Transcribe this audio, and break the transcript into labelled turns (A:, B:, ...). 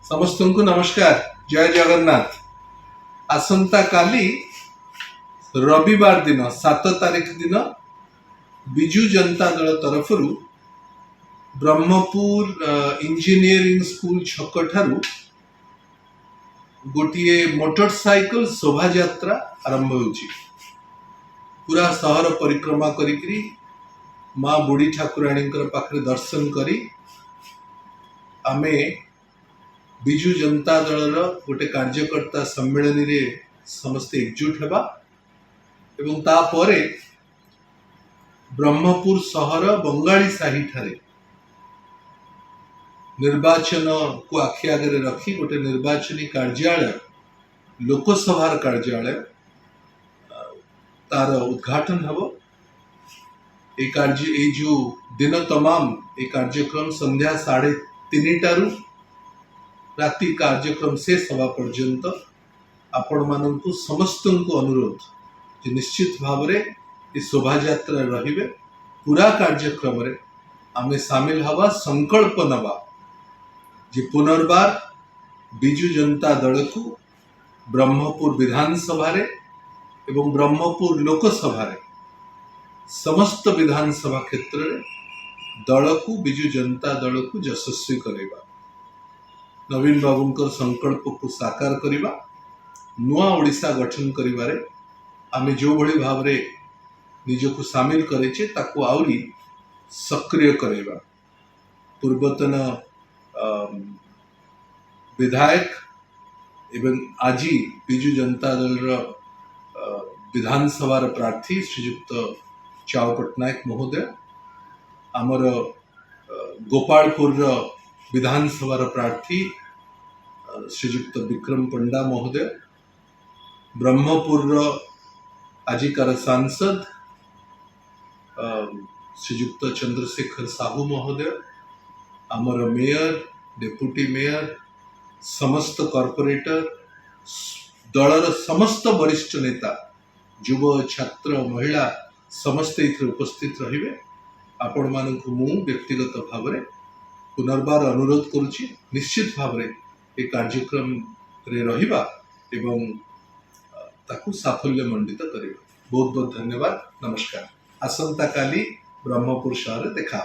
A: समस्त को नमस्कार। जय जगन्नाथ। आसंता काली रविवार दिन 7 तारिख दिन बिजु जनता दल तरफ ब्रह्मपुर इंजीनियरिंग स्कूल छक ठारू गोटे मोटरसाइकल शोभा यात्रा आरंभ होची। पूरा सहर परिक्रमा करी माँ बुढ़ी ठाकुराणी पाखरे दर्शन करी आमे बिजु जनता दल गोटे कार्यकर्ता सम्मेलन रे समस्ते एकजुट हेबा एवं तापरे ब्रह्मपुर सहर बंगाली साही ठारे निर्वाचन को आखि आगे रखी गोटे निर्वाचनी कार्यालय लोकसभा कार्यालय तार उद्घाटन हब। ये जो दिन तमाम ये कार्यक्रम संध्या 3:30 राति कार्यक्रम शेष हवा पर्यंत आपण मानू समस्त को अनुरोध जे निश्चित भाव रे ये शोभा यात्रा रहिबे। पूरा कार्यक्रम रे आमे सामिल हवा, संकल्प नवा जे पुनर्बार बिजु जनता दल को ब्रह्मपुर विधानसभा रे एवं ब्रह्मपुर लोकसभा रे समस्त विधानसभा क्षेत्र रे दल को बिजु जनता दल को यशस्वी करेबा, नवीन बाबू संकल्प को साकार करिबा, नुआ ओडिशा गठन करिबारे आमे जो भली भाव रे निजको सामिल करेचे ताको आउरी सक्रिय करेबा। पूर्वतन विधायक एवं आजी बिजु जनता दल विधानसभा प्रार्थी श्रीयुक्त चाव पट्टनायक महोदय, आमर गोपालपुर विधानसभा प्रार्थी श्रीयुक्त विक्रम पंडा महोदय, ब्रह्मपुर आजिकार सांसद श्रीयुक्त चंद्रशेखर साहू महोदय, आमर मेयर डेप्यूटी मेयर, समस्त कॉर्पोरेटर दलर समस्त वरिष्ठ नेता, युव छात्र महिला समस्त इथे उपस्थित रहिबे। आपण मानकु मु व्यक्तिगत भाव रे पुनर्बार अनुरोध करुछि, निश्चित भाव रे ए कार्यक्रम रे रहिबा एवं ताकू साफल्य मंडित करिबा। बहुत बहुत धन्यवाद। नमस्कार। आसंता काली ब्रह्मपुर शहर देखा।